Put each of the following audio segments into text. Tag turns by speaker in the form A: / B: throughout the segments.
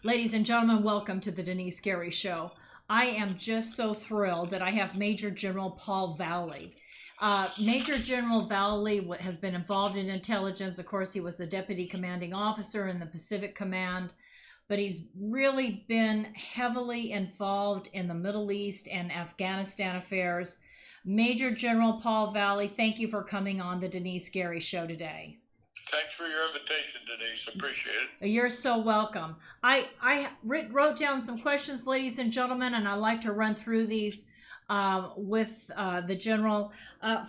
A: Ladies and gentlemen, welcome to the Denise Gary Show. I am just so thrilled that I have Major General Paul Vallely. Major General Vallely has been involved in intelligence. Of course, he was the deputy commanding officer in the Pacific Command, but he's really been heavily involved in the Middle East and Afghanistan affairs. Major General Paul Vallely, thank you for coming on the Denise Gary Show today.
B: Thanks for your invitation, Denise. Appreciate it.
A: You're so welcome. I wrote down some questions, ladies and gentlemen, and I'd like to run through these with the general.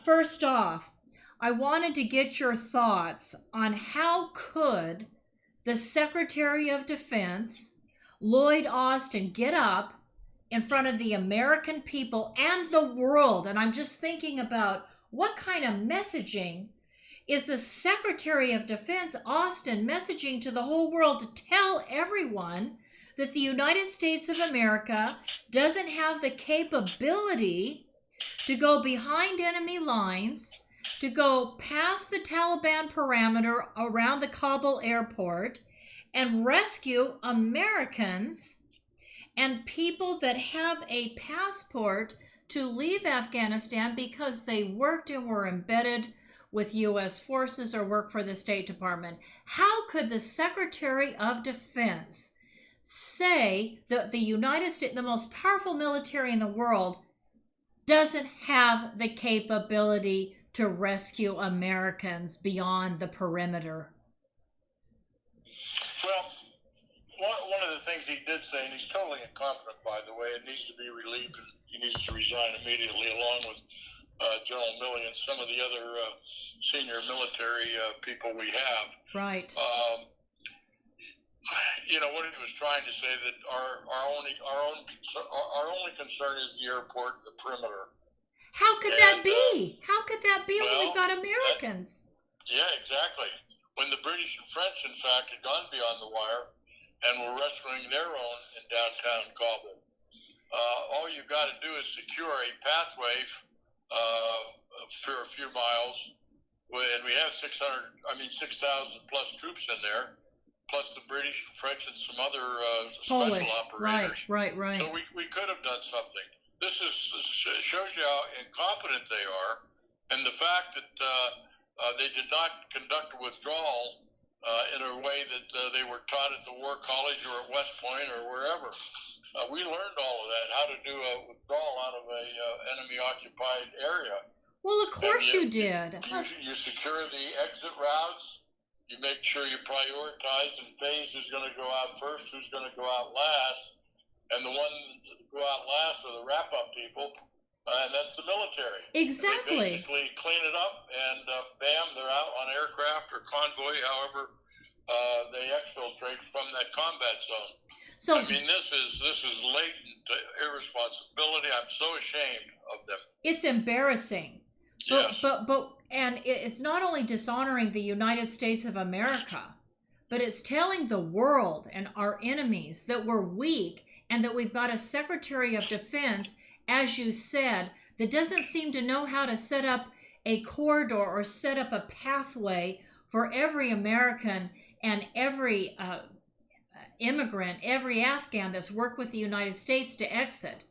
A: First off, I wanted to get your thoughts on how could the Secretary of Defense, Lloyd Austin, get up in front of the American people and the world? And I'm just thinking about what kind of messaging is the Secretary of Defense, Austin, messaging to the whole world to tell everyone that the United States of America doesn't have the capability to go behind enemy lines, to go past the Taliban perimeter around the Kabul airport and rescue Americans and people that have a passport to leave Afghanistan because they worked and were embedded with U.S. forces or work for the State Department. How could the Secretary of Defense say that the United States, the most powerful military in the world, doesn't have the capability to rescue Americans beyond the perimeter?
B: Well, one of the things he did say, and he's totally incompetent, by the way, and needs to be relieved, and he needs to resign immediately, along with General Milley and some of the other senior military people we have.
A: Right.
B: What he was trying to say that our only concern is the airport, the perimeter.
A: How could that be? How could that be when we've got Americans?
B: Yeah, exactly. When the British and French, in fact, had gone beyond the wire and were rescuing their own in downtown Kabul. All you've got to do is secure a pathway for a few miles, and we have 6,000 plus troops in there, plus the British, French, and some other
A: Polish
B: special operators.
A: Right.
B: So we could have done something. This shows you how incompetent they are, and the fact that they did not conduct a withdrawal in a way that they were taught at the War College or at West Point or wherever. We learned all of that, how to do a withdrawal out of a enemy-occupied area.
A: Well, of course you did.
B: You secure the exit routes. You make sure you prioritize and phase who's going to go out first, who's going to go out last. And the ones that go out last are the wrap-up people, and that's the military.
A: Exactly.
B: They basically clean it up, and bam, they're out on aircraft or convoy, however they exfiltrate from that combat zone.
A: So,
B: I mean, this is latent irresponsibility. I'm so ashamed of them.
A: It's embarrassing.
B: Yes.
A: And it's not only dishonoring the United States of America, but it's telling the world and our enemies that we're weak and that we've got a Secretary of Defense, as you said, that doesn't seem to know how to set up a corridor or set up a pathway for every American and every immigrant, every Afghan that's worked with the United States to exit.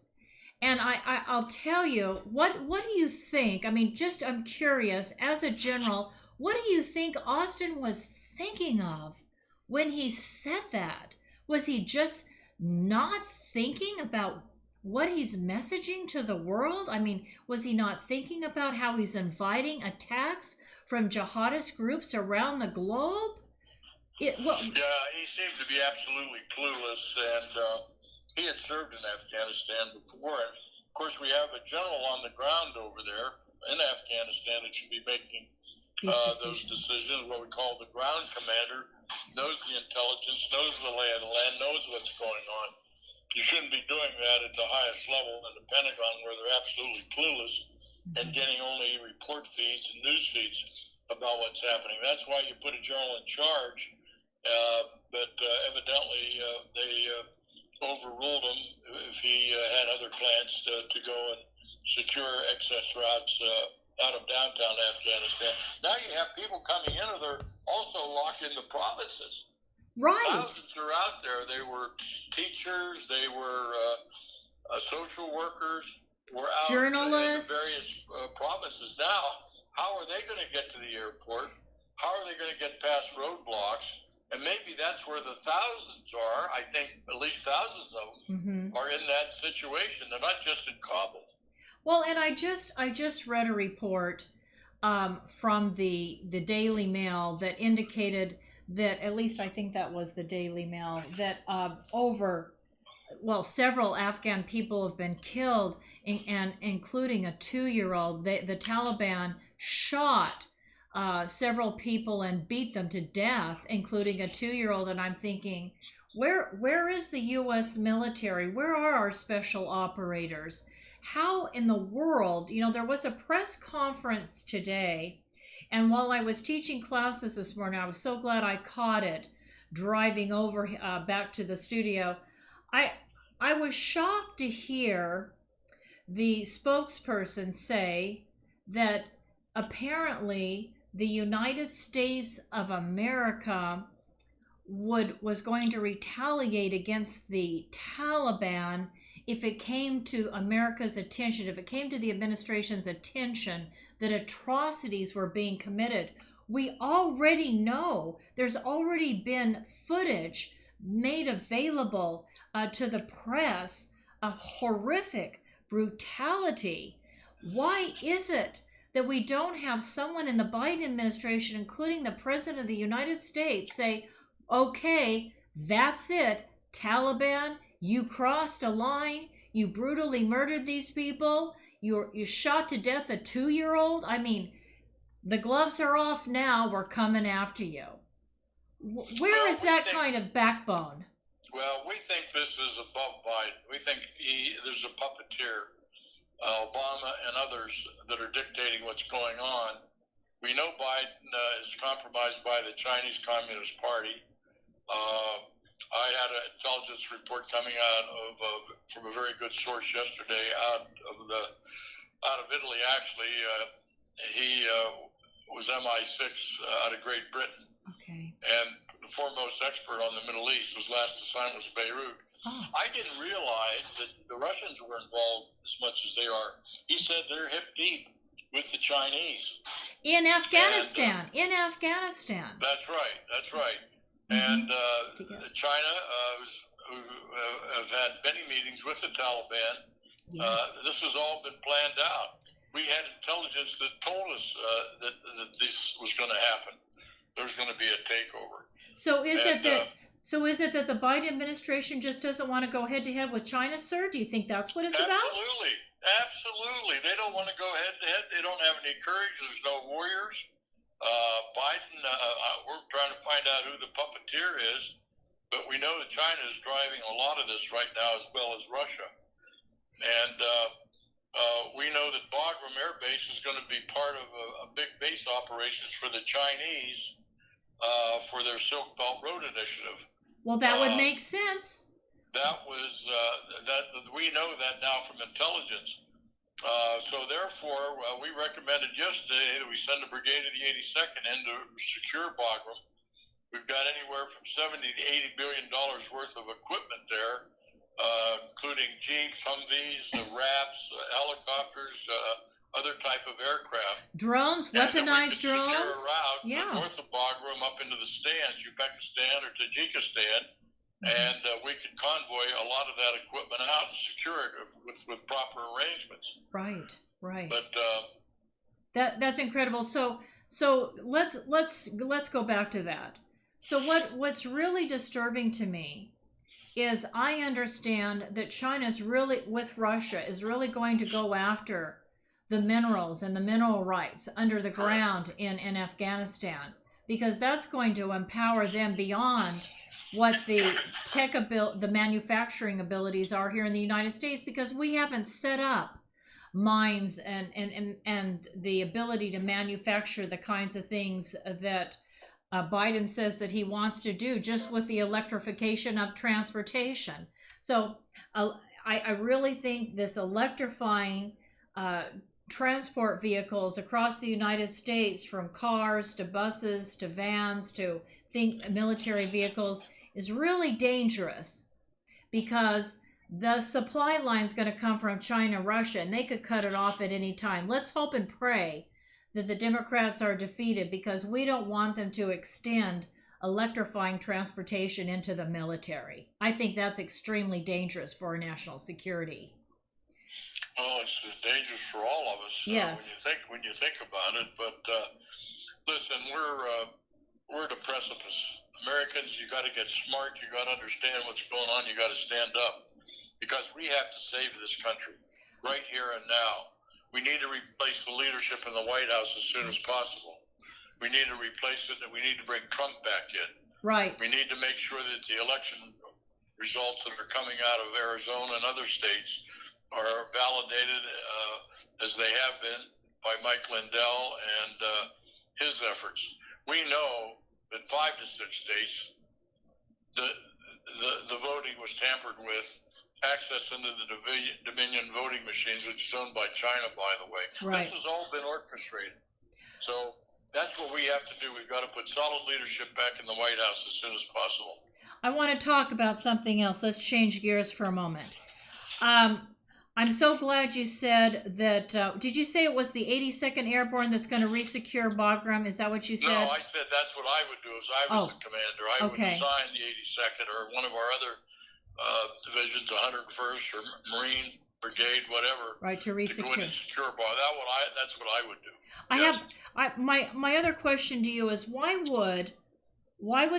A: And I'll tell you, what do you think? I mean, I'm curious, as a general, what do you think Austin was thinking of when he said that? Was he just not thinking about what he's messaging to the world? I mean, was he not thinking about how he's inviting attacks from jihadist groups around the globe?
B: Yeah, he seemed to be absolutely clueless, and he had served in Afghanistan before. And of course, we have a general on the ground over there in Afghanistan that should be making those decisions, what we call the ground commander, knows the intelligence, knows the lay of the land, knows what's going on. You shouldn't be doing that at the highest level in the Pentagon, where they're absolutely clueless and getting only report feeds and news feeds about what's happening. That's why you put a general in charge. But evidently they overruled him if he had other plans to go and secure excess routes out of downtown Afghanistan. Now you have people coming in, or they're also locked in the provinces.
A: Right.
B: Thousands are out there. They were teachers. They were social workers. Were out
A: Journalists.
B: in the various provinces. Now, how are they going to get to the airport? How are they going to get past roadblocks? And maybe that's where the thousands are. I think at least thousands of them are in that situation. They're not just in Kabul.
A: Well, and I just read a report from the Daily Mail that indicated that, at least I think that was the Daily Mail, that several Afghan people have been killed, and including a 2-year-old. The Taliban shot several people and beat them to death, including a 2-year-old. And I'm thinking, where is the U.S. military? Where are our special operators? How in the world, there was a press conference today, and while I was teaching classes this morning, I was so glad I caught it driving over back to the studio. I was shocked to hear the spokesperson say that apparently the United States of America was going to retaliate against the Taliban if it came to America's attention, if it came to the administration's attention that atrocities were being committed. We already know there's already been footage made available to the press, a horrific brutality. Why is it that we don't have someone in the Biden administration, including the President of the United States, say, okay, that's it, Taliban, you crossed a line, you brutally murdered these people, you shot to death a 2-year-old? I mean, the gloves are off now, we're coming after you. Where is that kind of backbone?
B: Well, we think this is above Biden. We think there's a puppeteer, Obama and others, that are dictating what's going on. We know Biden is compromised by the Chinese Communist Party. I had an intelligence report coming out from a very good source yesterday out of Italy. Actually, he was MI6 out of Great Britain.
A: Okay.
B: And the foremost expert on the Middle East. His last assignment was Beirut. Oh. I didn't realize that the Russians were involved as much as they are. He said they're hip deep with the Chinese.
A: In Afghanistan. Afghanistan.
B: That's right. Mm-hmm. And China have had many meetings with the Taliban. Yes. This has all been planned out. We had intelligence that told us that this was going to happen. There's going to be a takeover.
A: So is it that the Biden administration just doesn't want to go head to head with China, sir? Do you think that's what it's about?
B: Absolutely. They don't want to go head to head. They don't have any courage. There's no warriors. Biden, we're trying to find out who the puppeteer is, but we know that China is driving a lot of this right now, as well as Russia. And we know that Bagram Air Base is going to be part of a big base operations for the Chinese for their Silk Belt Road Initiative.
A: Well, that would make sense.
B: That was that we know that now from intelligence. So therefore, we recommended yesterday that we send a brigade of the 82nd in to secure Bagram. We've got anywhere from $70 to $80 billion worth of equipment there, including jeeps, humvees, RAPs, helicopters, other type of aircraft.
A: Drones, weaponized drones.
B: Secure a route north of Bagram up into the stands, Uzbekistan or Tajikistan, and we could convoy a lot of that equipment out and secure it with proper arrangements.
A: Right.
B: But
A: that's incredible. So let's go back to that. So what's really disturbing to me is I understand that China's really, with Russia, is really going to go after the minerals and the mineral rights under the ground in Afghanistan, because that's going to empower them beyond what the the manufacturing abilities are here in the United States, because we haven't set up mines and the ability to manufacture the kinds of things that Biden says that he wants to do, just with the electrification of transportation. So I really think this electrifying transport vehicles across the United States, from cars to buses to vans to military vehicles, is really dangerous, because the supply line is going to come from China, Russia, and they could cut it off at any time. Let's hope and pray that the Democrats are defeated, because we don't want them to extend electrifying transportation into the military. I think that's extremely dangerous for our national security.
B: Well, it's dangerous for all of us.
A: Yes.
B: When you think about it. But listen, we're at a precipice. Americans, you got to get smart. You got to understand what's going on. You got to stand up, because we have to save this country right here and now. We need to replace the leadership in the White House as soon as possible. We need to replace it, and we need to bring Trump back in.
A: Right.
B: We need to make sure that the election results that are coming out of Arizona and other states are validated as they have been by Mike Lindell and his efforts. We know that 5 to 6 states, the voting was tampered with. Access into the Dominion voting machines, which is owned by China, by the way.
A: Right.
B: This has all been orchestrated. So that's what we have to do. We've got to put solid leadership back in the White House as soon as possible.
A: I want to talk about something else. Let's change gears for a moment. I'm so glad you said that. Did you say it was the 82nd Airborne that's going to resecure Bagram? Is that what you said?
B: No, I said that's what I would do if I was the commander. I would assign the 82nd or one of our other divisions, 101st or Marine Brigade, whatever,
A: right, to resecure.
B: To go in and secure Bagram. That's what I would do.
A: My other question to you is, why would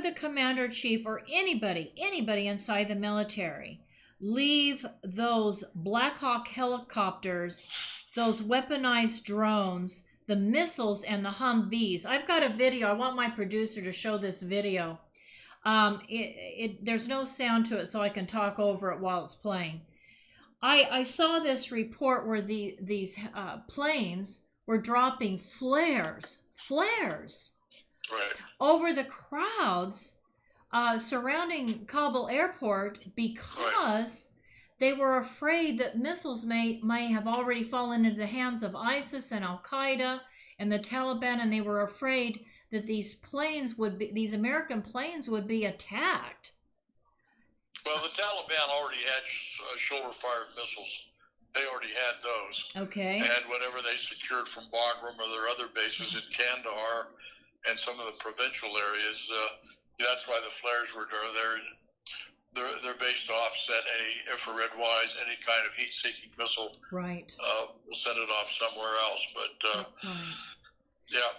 A: the commander-in-chief or anybody inside the military leave those Black Hawk helicopters, those weaponized drones, the missiles, and the Humvees? I've got a video. I want my producer to show this video. There's no sound to it, so I can talk over it while it's playing. I saw this report where these planes were dropping flares
B: right.
A: over the crowds surrounding Kabul airport, because they were afraid that missiles may have already fallen into the hands of ISIS and Al-Qaeda and the Taliban, and they were afraid that these American planes would be attacked.
B: Well, the Taliban already had shoulder-fired missiles. They already had those.
A: Okay.
B: And whenever they secured from Bagram or their other bases in Kandahar and some of the provincial areas, that's why the flares were there. They're based to offset any infrared-wise, any kind of heat-seeking missile.
A: Right.
B: We'll send it off somewhere else. But
A: right.
B: Yeah.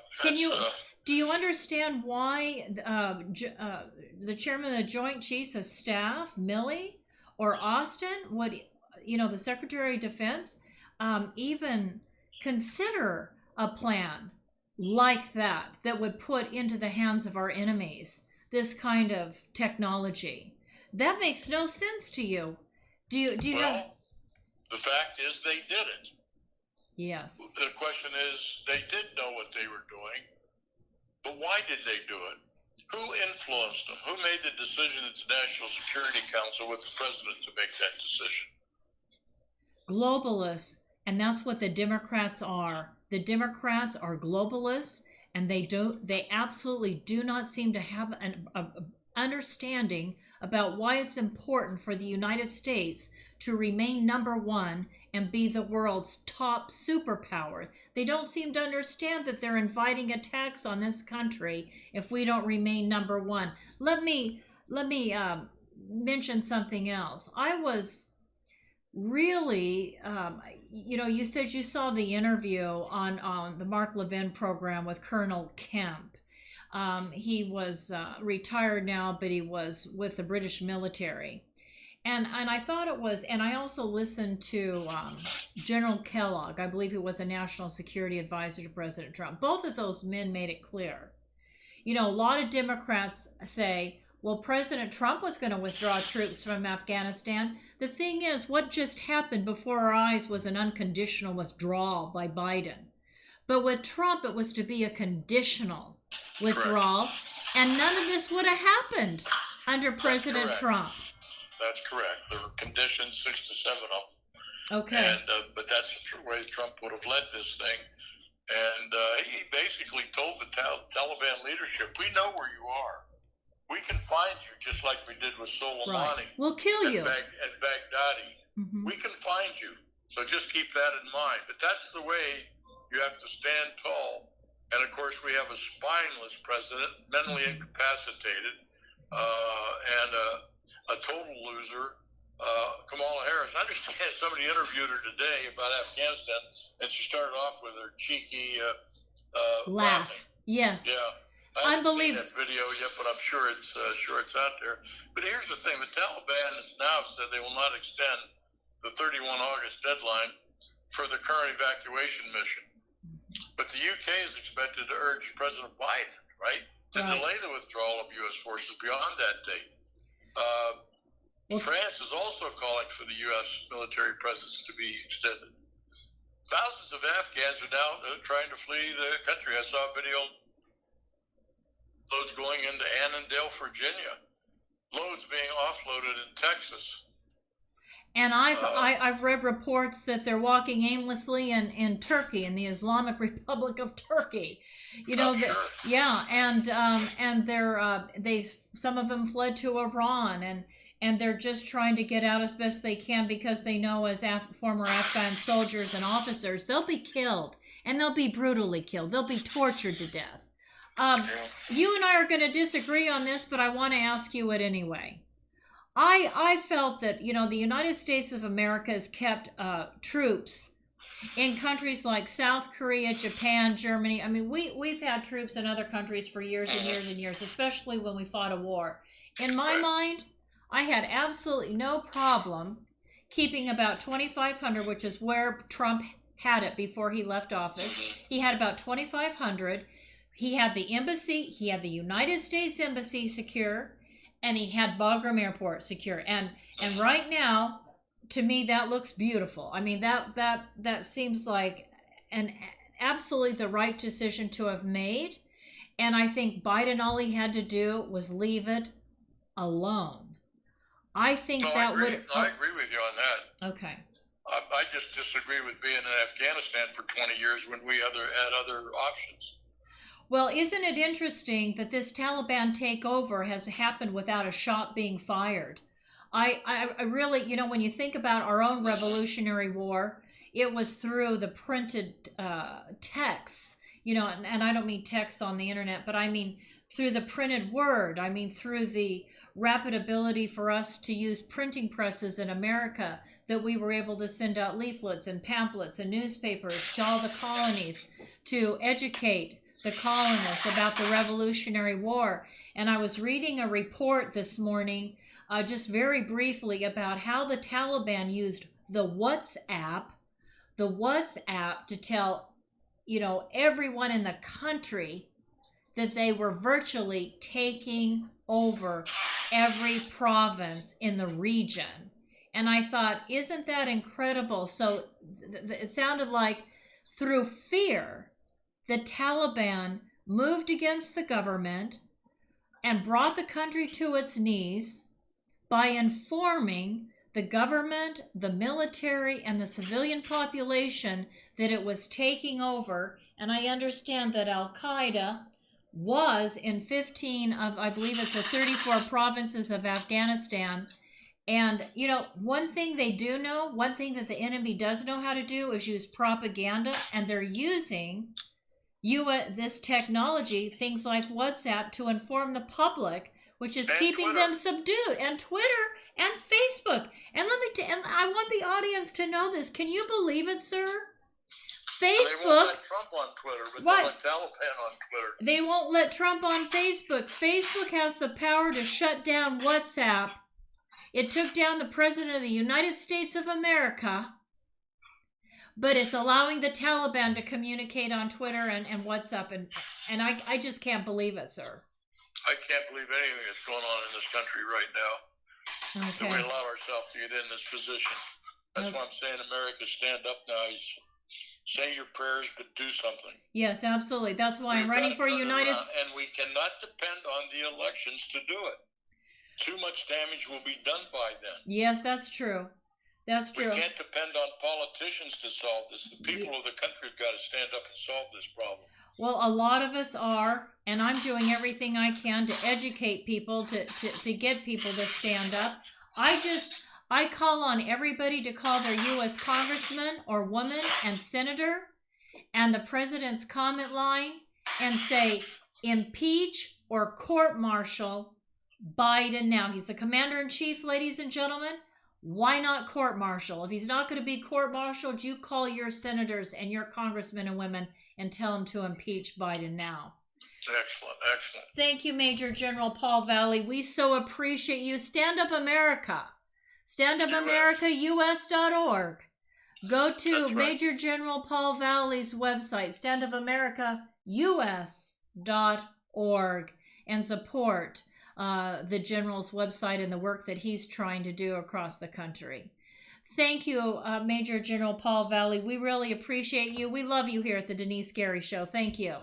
A: Do you understand why the chairman of the Joint Chiefs of Staff, Milley, or Austin, would, the Secretary of Defense, even consider a plan like that would put into the hands of our enemies this kind of technology? That makes no sense to you. Do you have...
B: the fact is they did it.
A: Yes.
B: The question is, they did know what they were doing, but why did they do it? Who influenced them? Who made the decision at the National Security Council with the president to make that decision?
A: Globalists, and that's what the Democrats are. The Democrats are globalists, and they absolutely do not seem to have an understanding about why it's important for the United States to remain number one and be the world's top superpower. They don't seem to understand that they're inviting attacks on this country if we don't remain number one. Let me mention something else. I was really, you said you saw the interview on the Mark Levin program with Colonel Kemp. He was retired now, but he was with the British military. And I thought it was, and I also listened to General Kellogg. I believe he was a national security advisor to President Trump. Both of those men made it clear. A lot of Democrats say, well, President Trump was going to withdraw troops from Afghanistan. The thing is, what just happened before our eyes was an unconditional withdrawal by Biden. But with Trump, it was to be a conditional withdrawal, and none of this would have happened under President Trump.
B: That's correct. There were conditions, 6 to 7 of them.
A: Okay.
B: And but that's the way Trump would have led this thing. And he basically told the Taliban leadership, "We know where you are. We can find you, just like we did with Soleimani.
A: Right. We'll kill you.
B: And Baghdadi.
A: Mm-hmm.
B: We can find you. So just keep that in mind." But that's the way you have to stand tall. And of course, we have a spineless president, mentally incapacitated, and a total loser, Kamala Harris. I understand somebody interviewed her today about Afghanistan, and she started off with her cheeky
A: laugh.
B: laughing.
A: Yes.
B: Yeah. I haven't seen that video yet, but I'm sure it's out there. But here's the thing: the Taliban has now said they will not extend the 31 August deadline for the current evacuation mission. But the UK is expected to urge President Biden, right, to delay the withdrawal of U.S. forces beyond that date. France is also calling for the U.S. military presence to be extended. Thousands of Afghans are now trying to flee the country. I saw a video loads going into Annandale, Virginia. Loads being offloaded in Texas.
A: And I've read reports that they're walking aimlessly in Turkey, in the Islamic Republic of Turkey. You know, yeah, and they're some of them fled to Iran, and they're just trying to get out as best they can because they know as former Afghan soldiers and officers, they'll be killed, and they'll be brutally killed. They'll be tortured to death. You and I are going to disagree on this, but I want to ask you it anyway. I felt that, you know, the United States of America has kept troops in countries like South Korea, Japan, Germany. I mean, we've had troops in other countries for years and years and years, especially when we fought a war. In my mind, I had absolutely no problem keeping about 2,500, which is where Trump had it before he left office. He had about 2,500. He had the embassy, he had the United States Embassy secure, and he had Bagram Airport secure. And right now, to me, that looks beautiful. I mean, that seems like an absolutely the right decision to have made. And I think Biden, all he had to do was leave it alone. I think I agree
B: with you on that.
A: Okay.
B: I just disagree with being in Afghanistan for 20 years when we had other options.
A: Well, isn't it interesting that this Taliban takeover has happened without a shot being fired? I really, you know, when you think about our own Revolutionary War, it was through the printed texts, you know, and I don't mean texts on the internet, but I mean through the printed word. I mean through the rapid ability for us to use printing presses in America, that we were able to send out leaflets and pamphlets and newspapers to all the colonies to educate the colonists about the Revolutionary War. And I was reading a report this morning, just very briefly, about how the Taliban used the WhatsApp to tell, you know, everyone in the country that they were virtually taking over every province in the region. And I thought, isn't that incredible? So it sounded like through fear, the Taliban moved against the government and brought the country to its knees by informing the government, the military, and the civilian population that it was taking over. And I understand that Al-Qaeda was in 15 of, I believe it's the 34 provinces of Afghanistan. And, you know, one thing they do know, one thing that the enemy does know how to do is use propaganda, and they're using this technology, things like WhatsApp, to inform the public, which is keeping
B: Twitter.
A: them subdued, and Twitter and Facebook. And and I want the audience to know this. Can you believe it, sir? Facebook.
B: They won't let Trump on Twitter, but they'll let Taliban on Twitter.
A: They won't let Trump on Facebook. Facebook has the power to shut down WhatsApp. It took down the President of the United States of America, but it's allowing the Taliban to communicate on Twitter and WhatsApp, and I just can't believe it, sir.
B: I can't believe anything that's going on in this country right now.
A: Okay.
B: That we allow ourselves to get in this position. That's why I'm saying, America, stand up now. Say your prayers, but do something.
A: Yes, absolutely. That's why I'm running for United States.
B: And we cannot depend on the elections to do it. Too much damage will be done by then.
A: Yes, that's true. That's true.
B: We can't depend on politicians to solve this. The people of the country have got to stand up and solve this problem.
A: Well, a lot of us are, and I'm doing everything I can to educate people, to get people to stand up. I call on everybody to call their U.S. congressman or woman and senator and the president's comment line and say, impeach or court-martial Biden now. He's the commander-in-chief, ladies and gentlemen. Why not court-martial? If he's not going to be court-martialed, you call your senators and your congressmen and women and tell them to impeach Biden now.
B: Excellent, excellent.
A: Thank you, Major General Paul Vallely. We so appreciate you. Stand Up America. StandUpAmericaUS.org. Go to Major General Paul Valley's website, StandUpAmericaUS.org, and support the General's website and the work that he's trying to do across the country. Thank you, Major General Paul Vallely. We really appreciate you. We love you here at the Denice Gary Show. Thank you.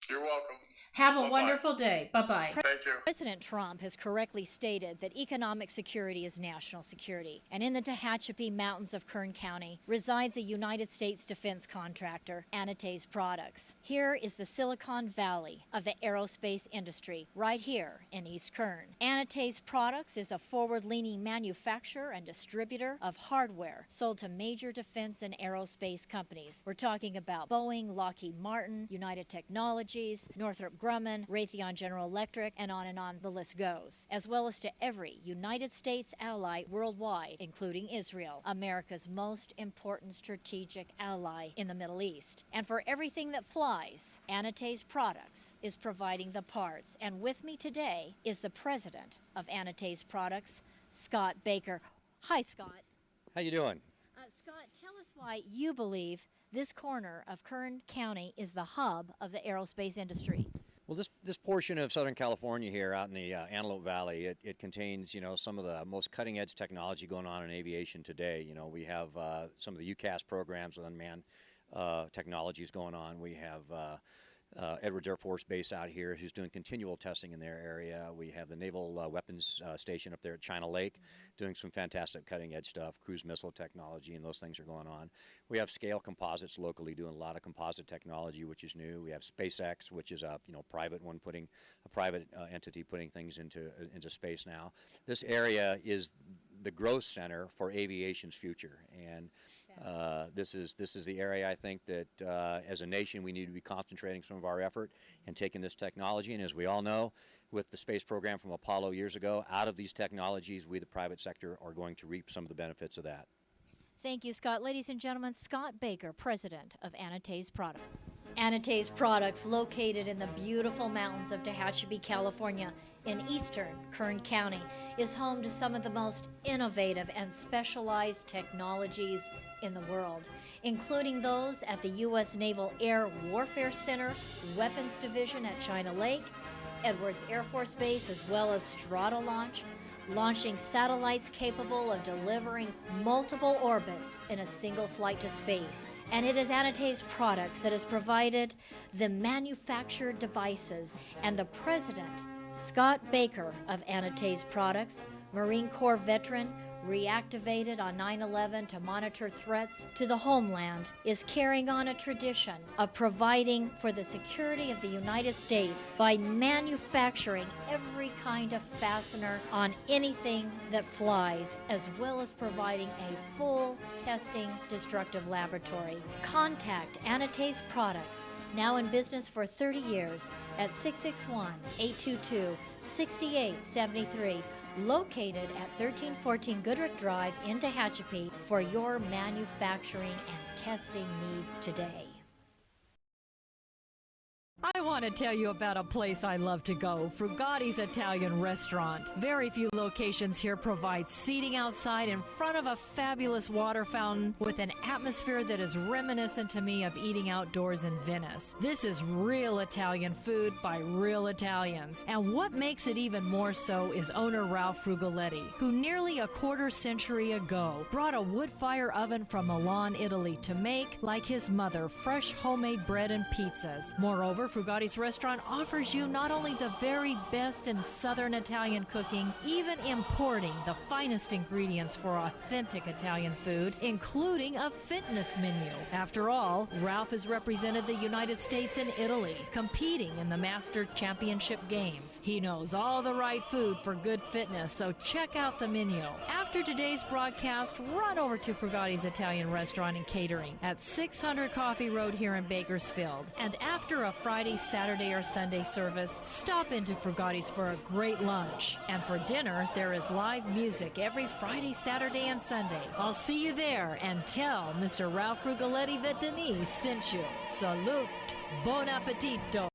B: You're welcome.
A: Have a wonderful day. Bye-bye.
B: Thank you.
C: President Trump has correctly stated that economic security is national security. And in the Tehachapi Mountains of Kern County resides a United States defense contractor, Anates Products. Here is the Silicon Valley of the aerospace industry, right here in East Kern. Anates Products is a forward-leaning manufacturer and distributor of hardware sold to major defense and aerospace companies. We're talking about Boeing, Lockheed Martin, United Technologies, Northrop Grumman, Raytheon General Electric, and on the list goes, as well as to every United States ally worldwide, including Israel, America's most important strategic ally in the Middle East. And for everything that flies, Anates Products is providing the parts. And with me today is the president of Anates Products, Scott Baker. Hi, Scott.
D: How you doing?
C: Scott, tell us why you believe this corner of Kern County is the hub of the aerospace industry.
D: Well, this portion of Southern California here out in the Antelope Valley, it contains, some of the most cutting-edge technology going on in aviation today. We have some of the UCAS programs with unmanned technologies going on. We have Edwards Air Force Base out here who's doing continual testing in their area. We have the Naval Weapons Station up there at China Lake doing some fantastic cutting-edge stuff, cruise missile technology, and those things are going on. We have Scale Composites locally doing a lot of composite technology, which is new. We have SpaceX, which is a private entity putting things into space now. This area is the growth center for aviation's future, and this is the area I think that as a nation we need to be concentrating some of our effort and taking this technology. And as we all know, with the space program from Apollo years ago, out of these technologies, we the private sector are going to reap some of the benefits of that.
C: Thank you, Scott. Ladies and gentlemen, Scott Baker, president of Anates Products. Anates Products, located in the beautiful mountains of Tehachapi, California, in eastern Kern County, is home to some of the most innovative and specialized technologies in the world, including those at the U.S. Naval Air Warfare Center, Weapons Division at China Lake, Edwards Air Force Base, as well as Stratolaunch, launching satellites capable of delivering multiple orbits in a single flight to space. And it is Anates Products that has provided the manufactured devices. And the president, Scott Baker of Anates Products, Marine Corps veteran, reactivated on 9/11 to monitor threats to the homeland, is carrying on a tradition of providing for the security of the United States by manufacturing every kind of fastener on anything that flies, as well as providing a full testing destructive laboratory. Contact Anates Products, now in business for 30 years, at 661-822-6873. Located at 1314 Goodrich Drive in Tehachapi for your manufacturing and testing needs today.
E: I want to tell you about a place I love to go, Frugatti's Italian Restaurant. Very few locations here provide seating outside in front of a fabulous water fountain with an atmosphere that is reminiscent to me of eating outdoors in Venice. This is real Italian food by real Italians. And what makes it even more so is owner Ralph Frugoletti, who nearly a quarter century ago brought a wood fire oven from Milan, Italy to make, like his mother, fresh homemade bread and pizzas. Moreover, Frugatti's Frugati's restaurant offers you not only the very best in Southern Italian cooking, even importing the finest ingredients for authentic Italian food, including a fitness menu. After all, Ralph has represented the United States in Italy, competing in the Master Championship Games. He knows all the right food for good fitness, so check out the menu. After today's broadcast, run over to Frugati's Italian Restaurant and Catering at 600 Coffee Road here in Bakersfield. And after a Friday, Saturday, or Sunday service, stop into Frugati's for a great lunch. And for dinner, there is live music every Friday, Saturday, and Sunday. I'll see you there, and tell Mr. Ralph Frugaletti that Denise sent you. Salute. Buon appetito.